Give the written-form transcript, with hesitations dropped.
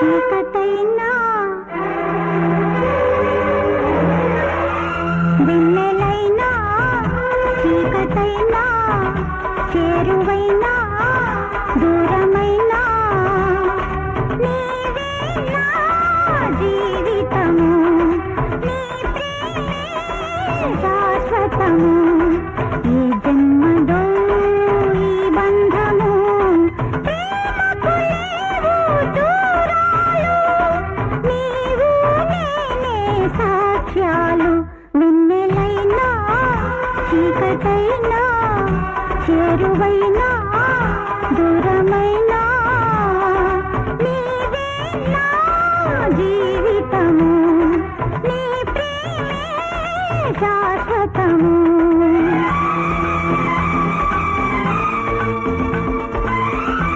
చీకటైనా వెన్నెలైనా చీకటైనా చేరువైనా దూరమైనా నీవే నా జీవితము నీ ప్రేమే శాశ్వతము ఈ జన్మదో ఈ బంధము ప్రేమకు లేవు దూరాలు నీవు నేనే సాక్ష్యాలు వెన్నెలైనా చీకటైనా చేరువైనా దూరమైనా